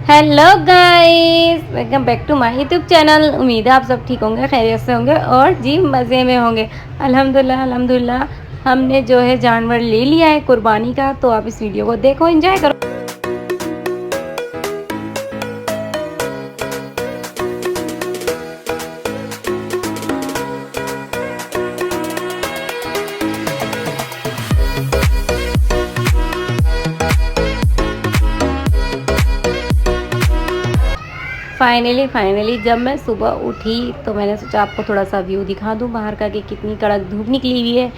Hello guys, welcome back to my YouTube channel. उम्मीद है आप सब ठीक होंगे, खैरियत से होंगे और जी मज़े में होंगे। अल्हम्दुलिल्लाह अल्हम्दुलिल्लाह हमने जो है जानवर ले लिया है कुर्बानी का। तो आप इस वीडियो को देखो, एंजॉय करो। फाइनली जब मैं सुबह उठी तो मैंने सोचा आपको थोड़ा सा व्यू दिखा दूं बाहर का कि कितनी कड़क धूप निकली हुई है।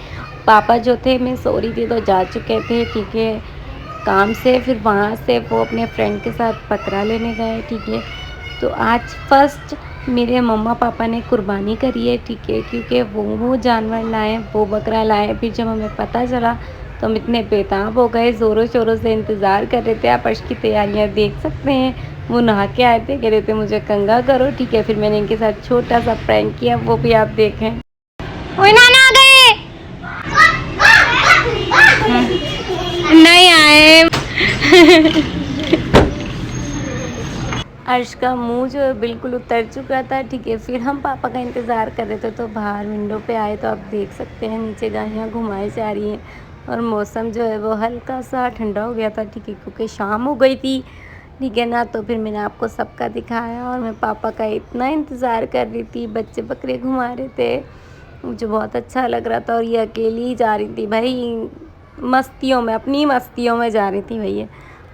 पापा जो थे, मैं सो रही थी तो जा चुके थे, ठीक है, काम से। फिर वहाँ से वो अपने फ्रेंड के साथ बकरा लेने गए, ठीक है। तो आज फर्स्ट मेरे मम्मा पापा ने कुर्बानी करी है, ठीक है, क्योंकि वो जानवर लाए, वो बकरा लाए। फिर जब हमें पता चला तो हम इतने बेताब हो गए, ज़ोरों शोरों से इंतज़ार कर रहे थे। आप अर्श की तैयारियां देख सकते हैं। वो नहा के आए थे, कह रहे थे मुझे कंघा करो, ठीक है। फिर मैंने इनके साथ छोटा सा प्रैंक किया, वो भी आप देखें। ओए नाना आ गए। नहीं आए। अर्श का मुंह जो है बिल्कुल उतर चुका था, ठीक है। फिर हम पापा का इंतज़ार कर रहे थे तो बाहर विंडो पे आए तो आप देख सकते हैं नीचे गाड़ियाँ घुमाई जा रही हैं और मौसम जो है वो हल्का सा ठंडा हो गया था, ठीक है, क्योंकि शाम हो गई थी, ठीक है ना। तो फिर मैंने आपको सबका दिखाया और मैं पापा का इतना इंतज़ार कर रही थी। बच्चे बकरे घुमा रहे थे, मुझे बहुत अच्छा लग रहा था। और ये अकेली ही जा रही थी भाई, मस्तियों में, अपनी मस्तियों में जा रही थी भैया।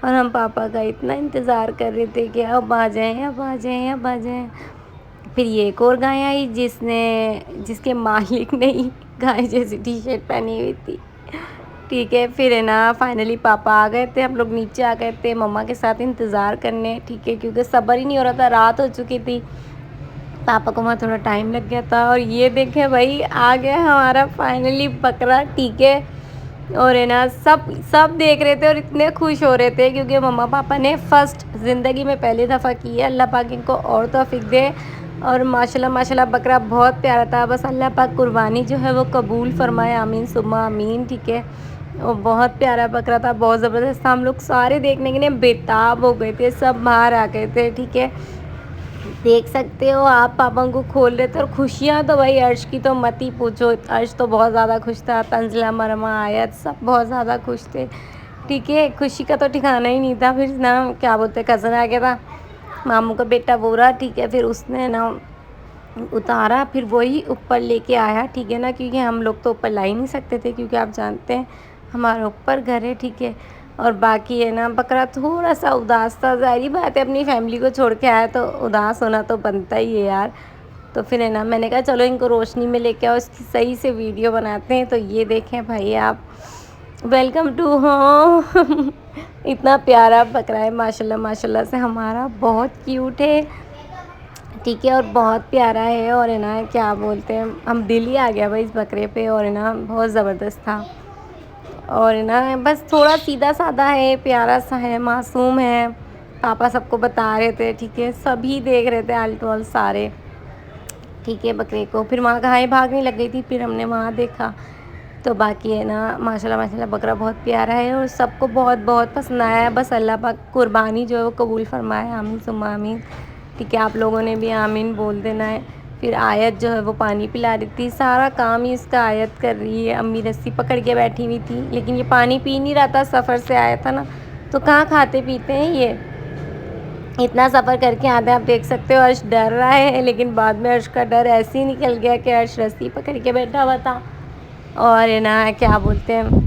और हम पापा का इतना इंतज़ार कर रहे थे कि अब आ जाएँ, अब आ जाएँ, अब आ जाएँ। फिर ये एक और गाय आई जिसके मालिक ने ही गाय जैसी टी शर्ट पहनी हुई थी, ठीक है। फिर है ना फाइनली पापा आ गए थे, हम लोग नीचे आ गए थे मम्मा के साथ इंतज़ार करने, ठीक है, क्योंकि सब्र ही नहीं हो रहा था, रात हो चुकी थी। पापा को वहाँ थोड़ा टाइम लग गया था। और ये देखें भाई, आ गया हमारा फाइनली बकरा, ठीक है। और है ना सब सब देख रहे थे और इतने खुश हो रहे थे क्योंकि मम्मा पापा ने फ़र्स्ट ज़िंदगी में पहली दफ़ा की है। अल्लाह पाक इनको और तौफीक दे। और माशाल्लाह माशाल्लाह बकरा बहुत प्यारा था। बस अल्लाह पाक कुर्बानी जो है वो कबूल फरमाए, आमीन सुम्मा आमीन, ठीक है। और बहुत प्यारा बकरा था, बहुत ज़बरदस्त था। हम लोग सारे देखने के लिए बेताब हो गए थे, सब बाहर आ गए थे, ठीक है। देख सकते हो आप, पापा को खोल रहे थे। और खुशियाँ तो भाई अर्श की तो मत ही पूछो, अर्श तो बहुत ज़्यादा खुश था। तंजिला, मरमा, आयत सब बहुत ज़्यादा खुश थे, ठीक है। खुशी का तो ठिकाना ही नहीं था। फिर ना क्या बोलते, कज़न आ गया था, मामू का बेटा वो रहा, ठीक है। फिर उसने ना उतारा, फिर वही ऊपर लेके आया, ठीक है ना, क्योंकि हम लोग तो ऊपर ला ही नहीं सकते थे क्योंकि आप जानते हैं हमारा ऊपर घर है, ठीक है। और बाकी है ना बकरा थोड़ा सा उदास था, ज़ाहिर बात है, अपनी फैमिली को छोड़ के आया तो उदास होना तो बनता ही है यार। तो फिर है ना मैंने कहा चलो इनको रोशनी में लेके आओ, इसकी सही से वीडियो बनाते हैं। तो ये देखें भाई आप, वेलकम टू होम। इतना प्यारा बकरा है माशाल्लाह माशाल्लाह से, हमारा बहुत क्यूट है, ठीक है, और बहुत प्यारा है। और है ना क्या बोलते हैं, हम दिल ही आ गया भाई इस बकरे पे। और है ना बहुत ज़बरदस्त था। और है ना बस थोड़ा सीधा साधा है, प्यारा सा है, मासूम है। पापा सबको बता रहे थे, ठीक है, सभी देख रहे थे आल टोल सारे, ठीक है, बकरे को। फिर वहाँ गाय भागने लग गई थी, फिर हमने वहाँ देखा। तो बाकी है ना माशाल्लाह माशाल्लाह बकरा बहुत प्यारा है और सबको बहुत बहुत पसंद आया है। बस अल्लाह पाक कुर्बानी जो है वो कबूल फरमाए, आमीन सुम्मा आमीन, ठीक है। आप लोगों ने भी आमीन बोल देना है। फिर आयत जो है वो पानी पिला रही थी, सारा काम ही इसका आयत कर रही है। अम्मी रस्सी पकड़ के बैठी हुई थी, लेकिन ये पानी पी नहीं रहा था, सफ़र से आया था ना, तो कहाँ खाते पीते हैं ये, इतना सफ़र करके आते हैं। आप देख सकते हो अर्श डर रहा है, लेकिन बाद में अर्श का डर ऐसे ही निकल गया कि अर्श रस्सी पकड़ के बैठा हुआ था। और है ना क्या बोलते हैं,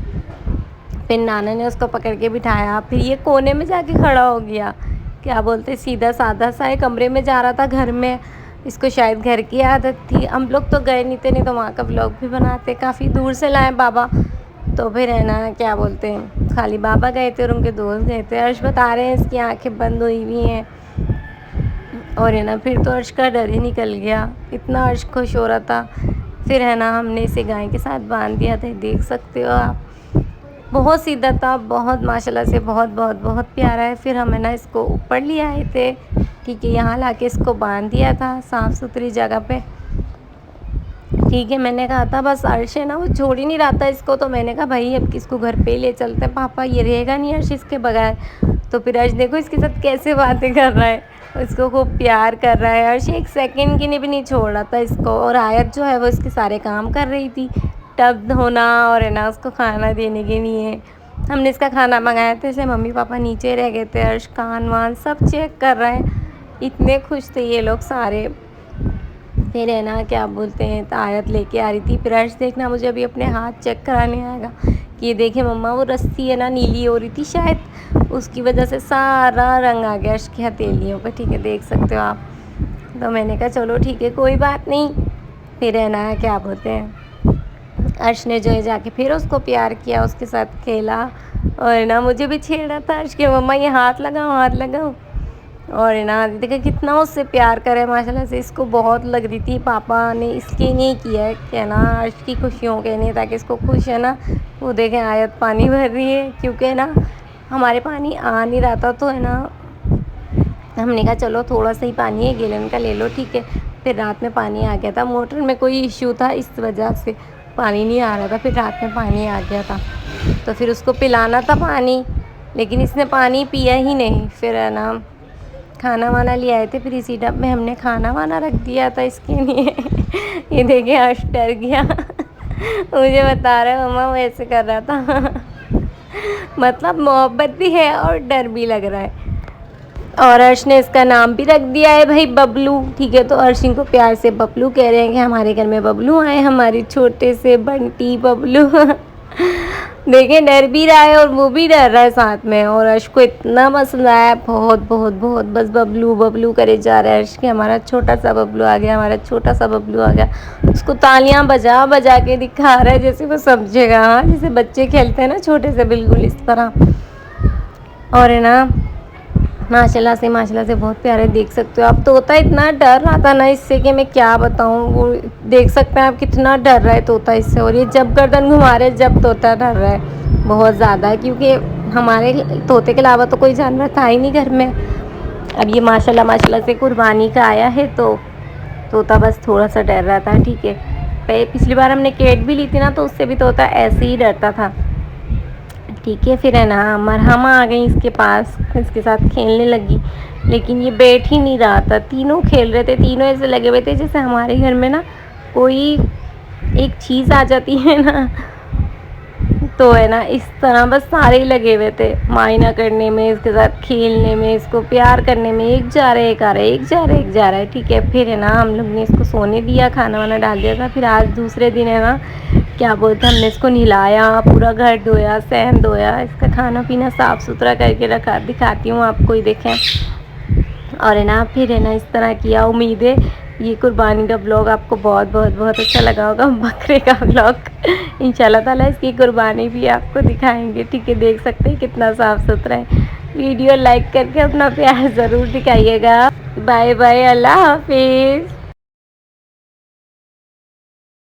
फिर नाना ने उसको पकड़ के बिठाया। फिर ये कोने में जाके खड़ा हो गया, क्या बोलते, सीधा साधा सा एक कमरे में जा रहा था घर में। इसको शायद घर की आदत थी। हम लोग तो गए नहीं थे, नहीं तो वहाँ का व्लॉग भी बनाते। काफ़ी दूर से लाए बाबा। तो फिर है ना क्या बोलते हैं, खाली बाबा गए थे और उनके दोस्त गए थे। अर्श बता रहे हैं इसकी आंखें बंद हुई हुई हैं। और है ना फिर तो अर्श का डर ही निकल गया, इतना अर्श खुश हो रहा था। फिर है ना हमने इसे गाय के साथ बांध दिया था, देख सकते हो आप, बहुत सीधा था, बहुत माशाल्लाह से बहुत बहुत बहुत प्यारा है। फिर हम है ना इसको ऊपर ले आए थे, ठीक है, यहाँ लाके इसको बांध दिया था साफ़ सुथरी जगह पे, ठीक है। मैंने कहा था बस अर्श है ना वो छोड़ ही नहीं रहा था इसको, तो मैंने कहा भाई अब इसको घर पे ही ले चलते हैं पापा, ये रहेगा नहीं अर्श इसके बगैर। तो फिर अर्श देखो इसके साथ कैसे बातें कर रहा है, इसको खूब प्यार कर रहा है। अर्श एक सेकंड के लिए भी नहीं छोड़ रहा था इसको। और आयत जो है वो इसके सारे काम कर रही थी, टब धोना और है ना उसको खाना देने के लिए। हमने इसका खाना मंगाया था, इसलिए मम्मी पापा नीचे रह गए थे। अर्श कान वान सब चेक कर रहे हैं, इतने खुश थे ये लोग सारे। फिर है ना क्या बोलते हैं, तो आयत लेके आ रही थी। फिर अर्श देखना मुझे अभी अपने हाथ चेक कराने आएगा कि ये देखे मम्मा वो रस्सी है ना नीली हो रही थी शायद, उसकी वजह से सारा रंग आ गया अर्श की हथेलियों पर। ठीक है, देख सकते हो आप। तो मैंने कहा चलो ठीक है कोई बात नहीं। फिर है ना क्या बोलते हैं, अर्श ने जो है जाके फिर उसको प्यार किया, उसके साथ खेला और ना मुझे भी छेड़ा था अर्श के, मम्मा ये हाथ लगाओ हाथ लगाओ। और है ना देखा कितना उससे प्यार करे माशाल्लाह से। इसको बहुत लग रही थी, पापा ने इसके लिए किया है कि ना अर्श की खुशियों के लिए, ताकि इसको खुश है ना। वो देखें आयत पानी भर रही है, क्योंकि है ना हमारे पानी आ नहीं रहा था, तो है ना हमने कहा चलो थोड़ा सा ही पानी है गैलन का ले लो, ठीक है। फिर रात में पानी आ गया था, मोटर में कोई इश्यू था इस वजह से पानी नहीं आ रहा था, फिर रात में पानी आ गया था। तो फिर उसको पिलाना था पानी, लेकिन इसने पानी पिया ही नहीं। फिर है ना खाना वाना ले आए थे, फिर इसी डब में हमने खाना वाना रख दिया था इसके लिए। ये देखिए अर्श डर गया। मुझे बता रहा है मम्मा वो ऐसे कर रहा था। मतलब मोहब्बत भी है और डर भी लग रहा है। और अर्श ने इसका नाम भी रख दिया है भाई बबलू, ठीक है। तो अर्श इनको प्यार से बबलू कह रहे हैं कि हमारे घर में बबलू आए, हमारे छोटे से बंटी बबलू। देखें डर भी रहा है और वो भी डर रहा है साथ में। और अर्श को इतना पसंद आया, बहुत बहुत बहुत, बस बबलू बबलू करे जा रहा है अर्श कि हमारा छोटा सा बबलू आ गया, हमारा छोटा सा बबलू आ गया। उसको तालियां बजा बजा के दिखा रहा है जैसे वो समझेगा, हाँ जैसे बच्चे खेलते हैं ना छोटे से, बिल्कुल इस तरह। और है ना माशाल्लाह से बहुत प्यारे, देख सकते हो आप। तोता इतना डर रहा था ना इससे कि मैं क्या बताऊँ। वो देख सकते हैं आप कितना डर रहा है तोता इससे। और ये जब गर्दन घुमा रहे जब तोता डर रहा है बहुत ज़्यादा, क्योंकि हमारे तोते के अलावा तो कोई जानवर था ही नहीं घर में। अब ये माशाल्लाह से कुर्बानी का आया है, तो तोता बस थोड़ा सा डर रहा था, ठीक है। पिछली बार हमने केट भी ली थी ना, तो उससे भी तोता ऐसे ही डरता था, ठीक है। फिर है ना मरहमा आ गई इसके पास, इसके साथ खेलने लगी, लेकिन ये बैठ ही नहीं रहा था। तीनों खेल रहे थे, तीनों ऐसे लगे हुए थे जैसे हमारे घर में ना कोई एक चीज़ आ जाती है ना, तो है ना इस तरह बस सारे ही लगे हुए थे मायना करने में, इसके साथ खेलने में, इसको प्यार करने में। एक जा रहा है एक आ रहा है, एक जा रहा है एक जा रहा है, ठीक है। फिर है ना हम लोग ने इसको सोने दिया, खाना वाना डाल दिया था। फिर आज दूसरे दिन है ना क्या बोलते हैं, हमने इसको नहलाया, पूरा घर धोया, सहन धोया, इसका खाना पीना साफ़ सुथरा करके रखा, दिखाती हूँ आपको ही, देखें। और है ना फिर है ना इस तरह किया। उम्मीद है ये कुर्बानी का ब्लॉग आपको बहुत बहुत बहुत अच्छा लगा होगा, बकरे का ब्लॉग। इंशाल्लाह ताला इसकी कुर्बानी भी आपको दिखाएंगे, ठीक है। देख सकते हैं कितना साफ़ सुथरा है। वीडियो लाइक करके अपना प्यार ज़रूर दिखाइएगा। बाय बाय, अल्लाह हाफिज़।